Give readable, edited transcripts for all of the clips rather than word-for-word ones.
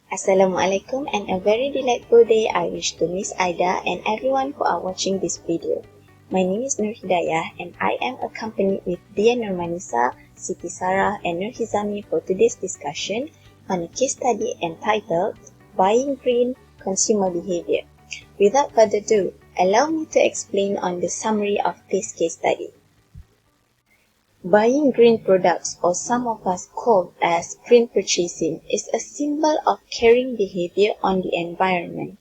Assalamualaikum and a very delightful day I wish to Miss Aida and everyone who are watching this video. My name is Nur Hidayah and I am accompanied with Dia Nurmanisa, Siti Sarah and Nur Hizami for today's discussion on a case study entitled Buying Green Consumer Behavior. Without further ado, allow me to explain on the summary of this case study. Buying green products, or some of us call as green purchasing, is a symbol of caring behavior on the environment.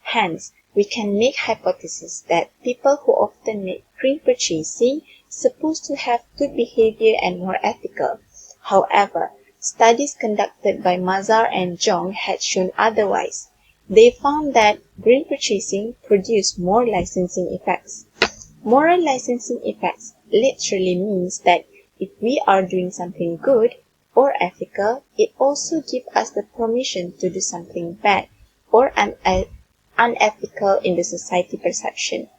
Hence, we can make hypothesis that people who often make green purchasing supposed to have good behavior and more ethical. However, studies conducted by Mazar and Jong had shown otherwise. They found that green purchasing produced more licensing effects. Moral licensing effects literally means that if we are doing something good or ethical, it also gives us the permission to do something bad or unethical in the society perception.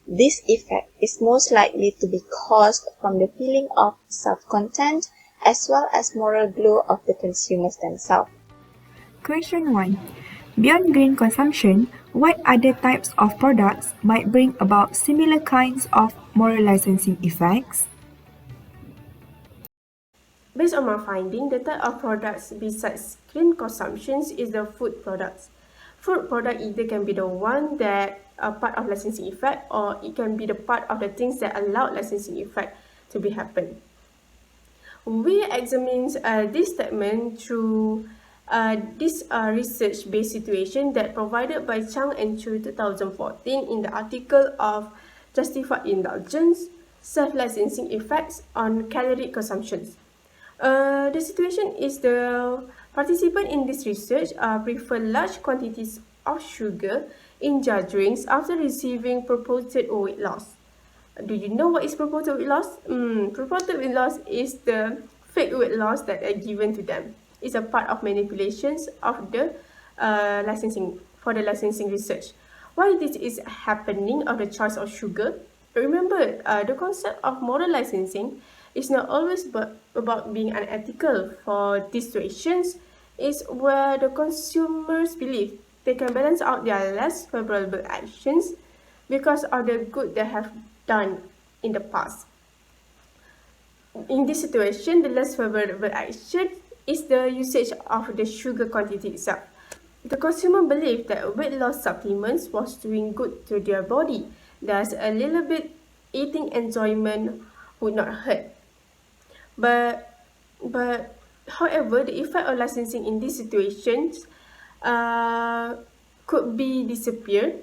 This effect is most likely to be caused from the feeling of self-content as well as moral glow of the consumers themselves. Question 1. Beyond green consumption, what other types of products might bring about similar kinds of moral licensing effects? Based on my finding, the type of products besides green consumptions is the food products. Food product either can be the one that are part of licensing effect, or it can be the part of the things that allow licensing effect to be happen. We examine this statement through this research-based situation that provided by Chang and Chu 2014 in the article of Justified Indulgence, Self-Licensing Effects on Caloric Consumptions. The situation is the participants in this research prefer large quantities of sugar in their drinks after receiving purported weight loss. Do you know what is purported weight loss? Purported weight loss is the fake weight loss that are given to them. It's a part of manipulations of the licensing research. Why this is happening of the choice of sugar? Remember, the concept of moral licensing is not always about being unethical. For these situations, is where the consumers believe they can balance out their less favorable actions because of the good they have done in the past. In this situation, the less favorable action is the usage of the sugar quantity itself. The consumer believed that weight loss supplements was doing good to their body, thus a little bit eating enjoyment would not hurt. But however, the effect of licensing in these situations could be disappear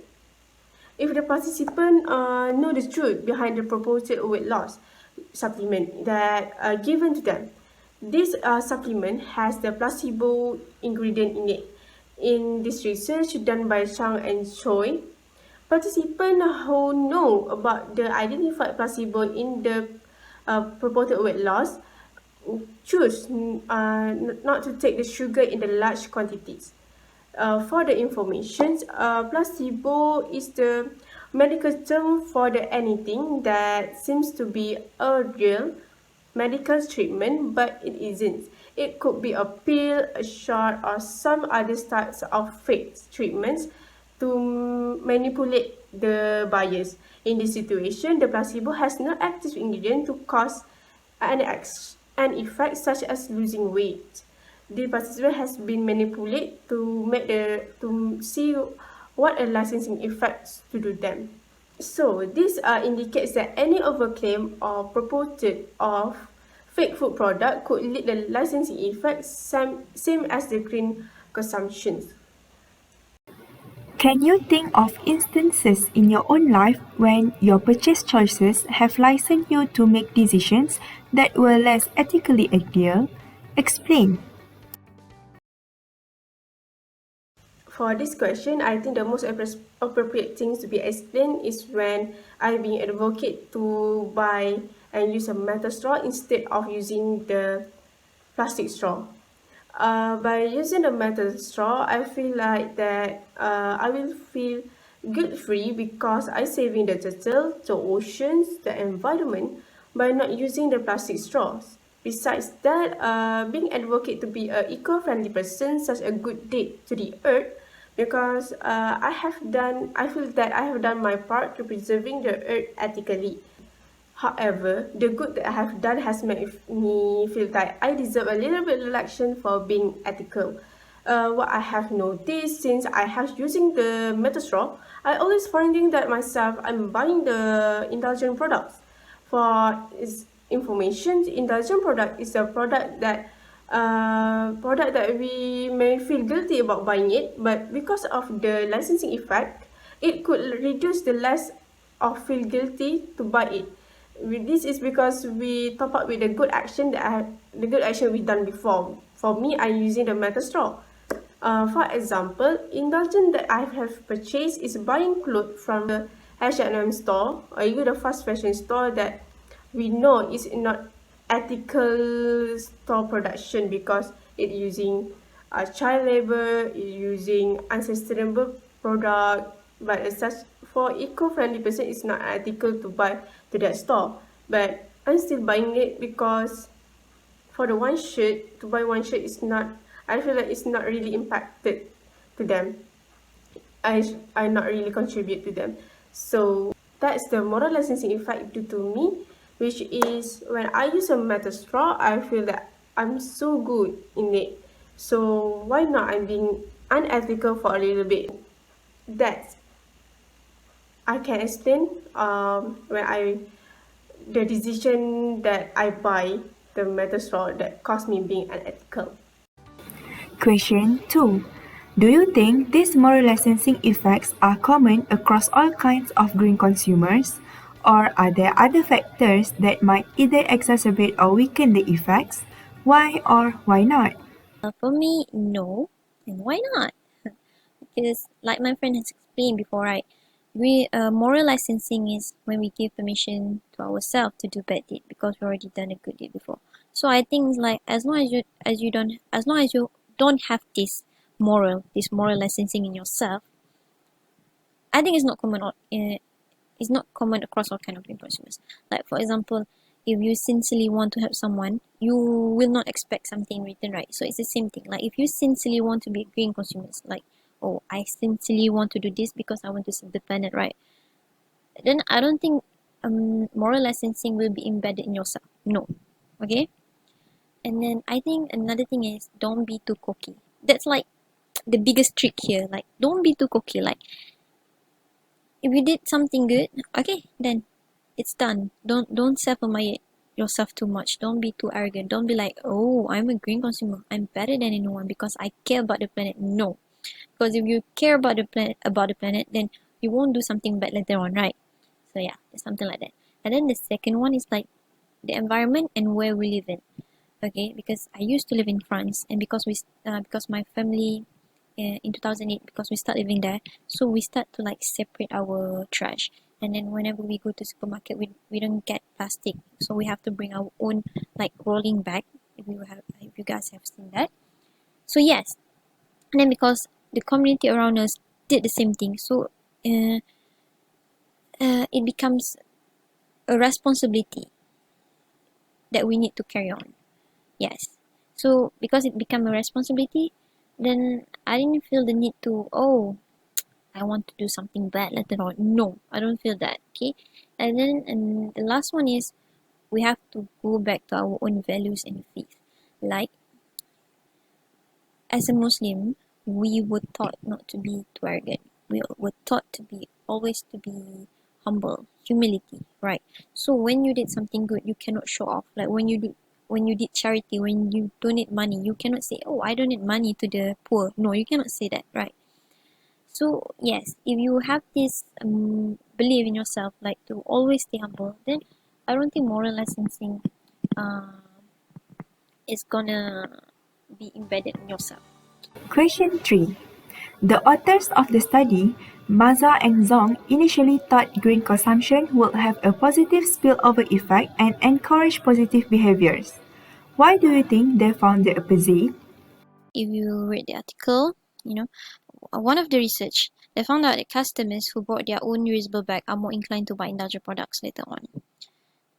if the participant know the truth behind the proposed weight loss supplement that are given to them. This supplement has the placebo ingredient in it. In this research done by Chang and Choi, participants who know about the identified placebo in the purported weight loss choose not to take the sugar in the large quantities. For the information, placebo is the medical term for the anything that seems to be a real medical treatment, but it isn't. It could be a pill, a shot, or some other types of fake treatments to manipulate the buyers. In this situation, the placebo has no active ingredient to cause an effect such as losing weight. The participant has been manipulated to see what a licensing effects to do them. So this indicates that any overclaim or purported of fake food product could lead the licensing effects same as the green consumption. Can you think of instances in your own life when your purchase choices have licensed you to make decisions that were less ethically ideal? Explain. For this question, I think the most appropriate things to be explained is when I've been advocate to buy and use a metal straw instead of using the plastic straw. By using the metal straw, I feel like that I will feel guilt-free because I'm saving the turtle, the oceans, the environment by not using the plastic straws. Besides that, being advocate to be an eco-friendly person, such a good deed to the earth, because I feel that I have done my part to preserving the earth ethically. However, the good that I have done has made me feel that I deserve a little bit of relaxation for being ethical. What I have noticed since I have using the metal straw, I always finding that myself I'm buying the indulgent products. For its information, indulgent product is a product that we may feel guilty about buying it, but because of the licensing effect, it could reduce the less of feel guilty to buy it. This is because we top up with the good action the good action we've done before. For me, I'm using the metal straw. For example, indulgence that I have purchased is buying clothes from the H&M store or even the fast fashion store that we know is not ethical store production because it using child labor, it using unsustainable product. But as such, for eco-friendly person, it's not ethical to buy to that store. But I'm still buying it because for the one shirt, to buy one shirt is not, I feel like it's not really impacted to them. I not really contribute to them. So that's the moral licensing effect due to me, which is when I use a metal straw, I feel that I'm so good in it. So why not I'm being unethical for a little bit? That I can explain when I the decision that I buy the metal straw that caused me being unethical. Question 2. Do you think these moral licensing effects are common across all kinds of green consumers? Or are there other factors that might either exacerbate or weaken the effects? Why or why not? For me, no. And why not? Because, like my friend has explained before, right? Moral licensing is when we give permission to ourselves to do bad deed because we already done a good deed before. So I think it's like as long as you don't have this moral licensing in yourself, I think it's not common across all kind of green consumers. Like for example, if you sincerely want to help someone, you will not expect something in return, right? So it's the same thing. Like if you sincerely want to be green consumers, like, oh, I sincerely want to do this because I want to save the planet, right? Then I don't think moral licensing will be embedded in yourself. No. Okay? And then I think another thing is don't be too cocky. That's like the biggest trick here. Like don't be too cocky. Like if you did something good, okay, then it's done. Don't self-admire yourself too much. Don't be too arrogant. Don't be like, oh, I'm a green consumer. I'm better than anyone because I care about the planet. No. Because if you care about the planet, then you won't do something bad later on, right? So yeah, it's something like that. And then the second one is like the environment and where we live in. Okay, because I used to live in France, and because my family in 2008, because we start living there, so we start to like separate our trash. And then whenever we go to supermarket, we don't get plastic, so we have to bring our own like rolling bag. If you guys have seen that, so yes. And then because the community around us did the same thing, so it becomes a responsibility that we need to carry on. Yes. So because it became a responsibility, then I didn't feel the need to, oh, I want to do something bad later on. No, I don't feel that. Okay. And the last one is we have to go back to our own values and faith. Like as a Muslim, we were taught not to be too arrogant. We were taught to be always to be humble, humility, right? So when you did something good, you cannot show off. Like when you did charity, when you donate money, you cannot say, oh, I donate money to the poor. No, you cannot say that, right? So yes, if you have this belief in yourself, like to always stay humble, then I don't think moral licensing uh, is gonna be embedded in yourself. Question 3. The authors of the study, Maza and Zong, initially thought green consumption would have a positive spillover effect and encourage positive behaviors. Why do you think they found the opposite? If you read the article, one of the research, they found out that customers who bought their own reusable bag are more inclined to buy indulgent products later on.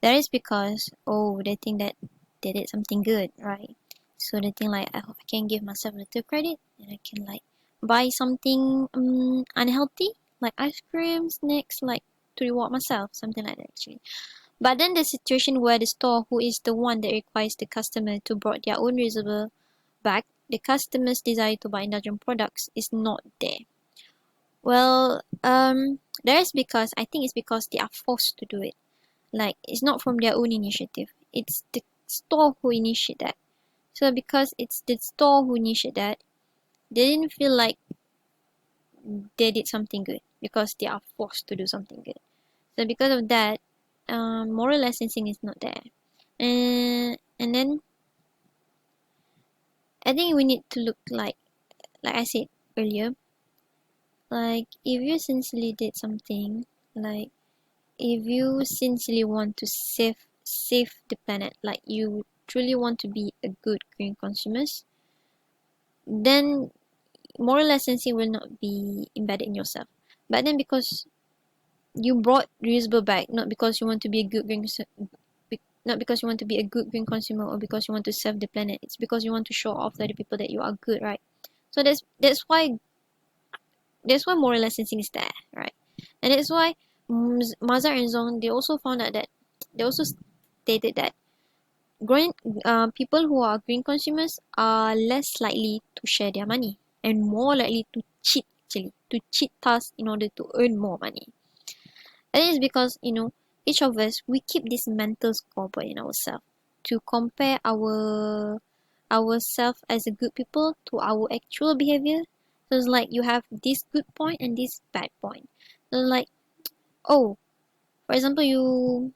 That is because, they think that they did something good, right? So they think like I can give myself a little credit and I can like buy something unhealthy like ice cream, snacks, like to reward myself, something like that actually. But then the situation where the store who is the one that requires the customer to brought their own reusable bag, the customer's desire to buy indulgent products is not there. Well, that is because I think it's because they are forced to do it. Like it's not from their own initiative. It's the store who initiate that. So because it's the store who initiate that, they didn't feel like they did something good because they are forced to do something good. So because of that, moral licensing is not there. And then I think we need to look like I said earlier, like if you sincerely did something, like if you sincerely want to save the planet, like you truly want to be a good green consumers, then moral licensing will not be embedded in yourself. But then because you brought reusable bag, not because you want to be a good green not because you want to be a good green consumer or because you want to serve the planet. It's because you want to show off to other people that you are good, right? So that's why moral licensing is there, right? And that's why Mazar and Zong, they also found out that they also stated that green people who are green consumers are less likely to share their money and more likely to cheat, actually to cheat tasks in order to earn more money. And it's because each of us, we keep this mental scoreboard in ourselves to compare ourselves as a good people to our actual behavior. So it's like you have this good point and this bad point. So like, oh, for example, you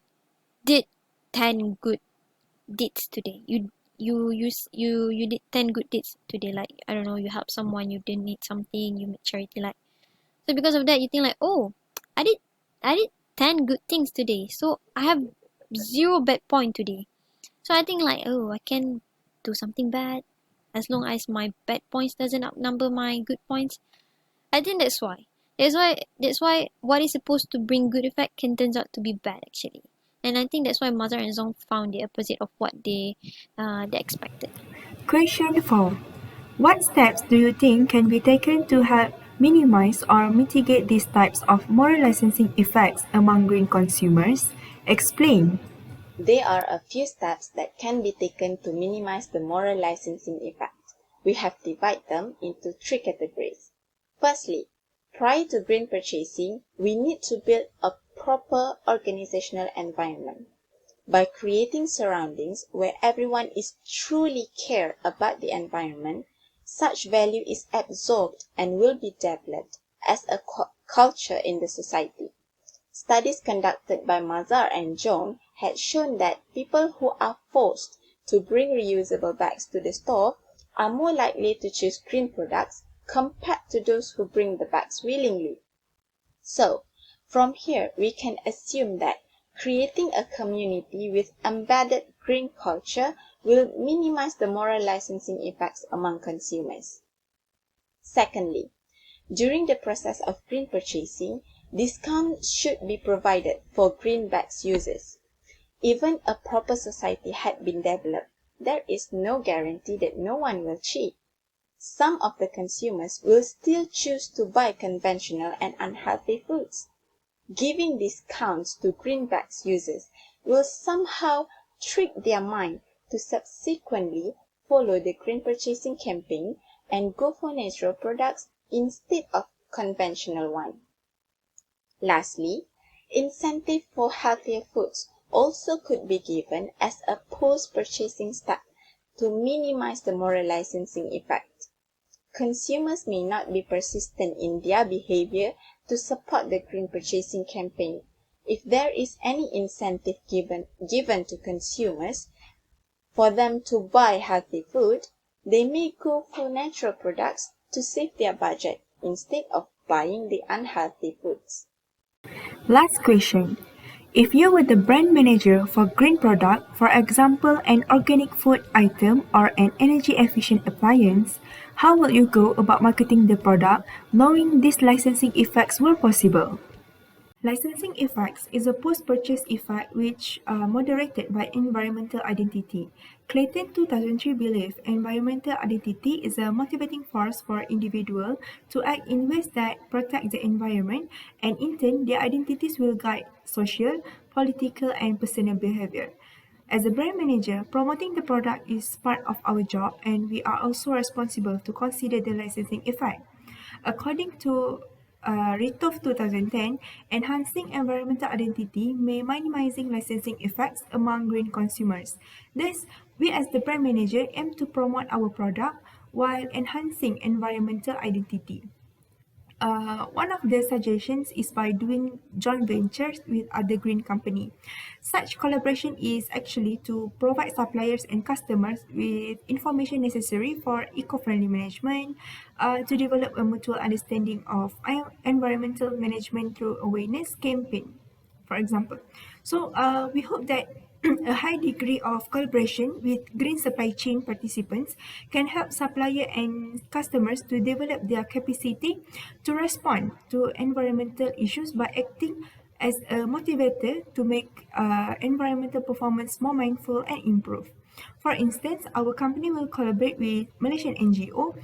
did 10 good deeds today. You did 10 good deeds today. Like, I don't know, you help someone, you didn't need something, you make charity. Like, so because of that, you think like, oh, I did I did 10 good things today. So I have 0 bad point today. So I think like, oh, I can do something bad as long as my bad points doesn't outnumber my good points. I think that's why. That's why what is supposed to bring good effect can turns out to be bad actually. And I think that's why Mazar and Zong found the opposite of what they expected. Question 4. What steps do you think can be taken to help minimize or mitigate these types of moral licensing effects among green consumers? Explain. There are a few steps that can be taken to minimize the moral licensing effect. We have divided them into 3 categories. Firstly, prior to green purchasing, we need to build a proper organizational environment. By creating surroundings where everyone is truly care about the environment, such value is absorbed and will be developed as a culture in the society. Studies conducted by Mazar and Zhong had shown that people who are forced to bring reusable bags to the store are more likely to choose green products compared to those who bring the bags willingly. So, from here we can assume that creating a community with embedded green culture will minimize the moral licensing effects among consumers. Secondly, during the process of green purchasing, discounts should be provided for green bags users. Even a proper society had been developed, there is no guarantee that no one will cheat. Some of the consumers will still choose to buy conventional and unhealthy foods. Giving discounts to greenbacks users will somehow trick their mind to subsequently follow the green purchasing campaign and go for natural products instead of conventional one. Lastly, incentive for healthier foods also could be given as a post-purchasing step to minimize the moral licensing effect. Consumers may not be persistent in their behavior to support the green purchasing campaign. If there is any incentive given to consumers for them to buy healthy food, they may go for natural products to save their budget instead of buying the unhealthy foods. Last question. If you were the brand manager for green product, for example an organic food item or an energy efficient appliance, how will you go about marketing the product knowing these licensing effects were possible? Licensing effects is a post-purchase effect which are moderated by environmental identity. Clayton 2003 believed environmental identity is a motivating force for individuals to act in ways that protect the environment, and in turn, their identities will guide social, political, and personal behavior. As a brand manager, promoting the product is part of our job, and we are also responsible to consider the licensing effect. According to Ritov 2010, enhancing environmental identity may minimizing licensing effects among green consumers. Thus, we as the brand manager aim to promote our product while enhancing environmental identity. One of the suggestions is by doing joint ventures with other green company. Such collaboration is actually to provide suppliers and customers with information necessary for eco-friendly management, to develop a mutual understanding of environmental management through awareness campaign, for example. So we hope that a high degree of collaboration with green supply chain participants can help supplier and customers to develop their capacity to respond to environmental issues by acting as a motivator to make environmental performance more mindful and improve. For instance, our company will collaborate with Malaysian NGO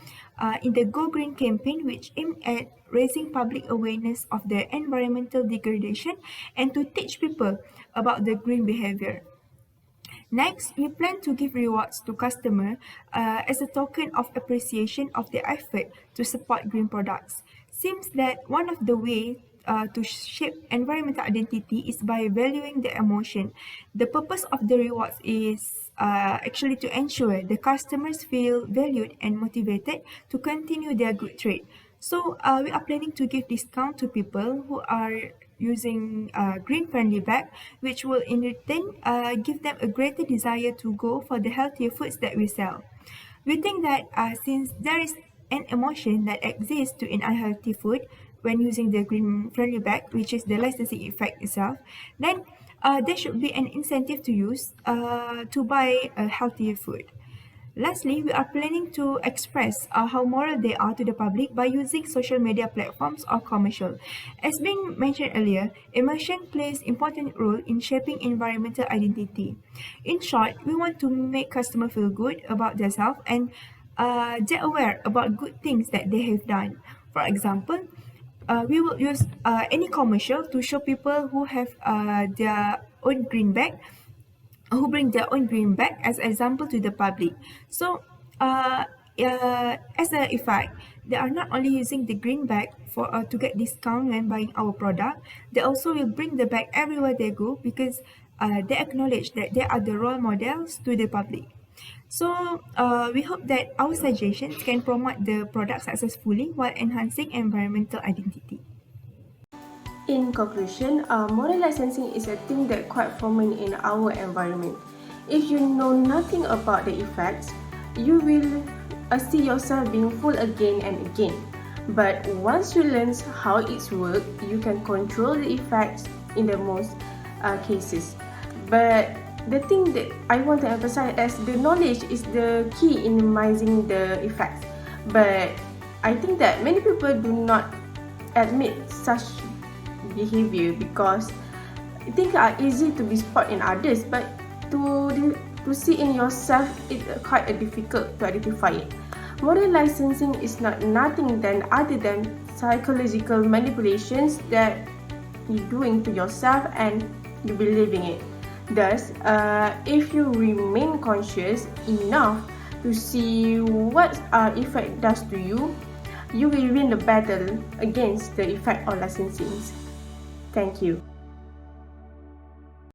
in the Go Green campaign, which aimed at raising public awareness of the environmental degradation and to teach people about the green behavior. Next, we plan to give rewards to customers as a token of appreciation of their effort to support green products. Seems that one of the ways to shape environmental identity is by valuing the emotion. The purpose of the rewards is actually to ensure the customers feel valued and motivated to continue their good trade. So we are planning to give discount to people who are using green friendly bag, which will in return give them a greater desire to go for the healthier foods that we sell. We think that since there is an emotion that exists to an unhealthy food when using the green friendly bag, which is the licensing effect itself, then there should be an incentive to use to buy a healthier food. Lastly, we are planning to express how moral they are to the public by using social media platforms or commercial. As been mentioned earlier, emotion plays important role in shaping environmental identity. In short, we want to make customers feel good about themselves and they're aware about good things that they have done. For example, we will use any commercial to show people who have their own green bag, who bring their own green bag as example to the public. So, as a effect, they are not only using the green bag for to get discount when buying our product. They also will bring the bag everywhere they go because they acknowledge that they are the role models to the public. So, we hope that our suggestions can promote the product successfully while enhancing environmental identity. In conclusion, moral licensing is a thing that quite common in our environment. If you know nothing about the effects, you will see yourself being fooled again and again. But once you learn how it's works, you can control the effects in the most cases. But the thing that I want to emphasize is the knowledge is the key in minimizing the effects. But I think that many people do not admit such behavior because things are easy to be spot in others, but to see in yourself it's quite difficult to identify it. Moral licensing is not nothing than other than psychological manipulations that you're doing to yourself and you believing it. Thus, if you remain conscious enough to see what effect does to you, you will win the battle against the effect of licensing. Thank you.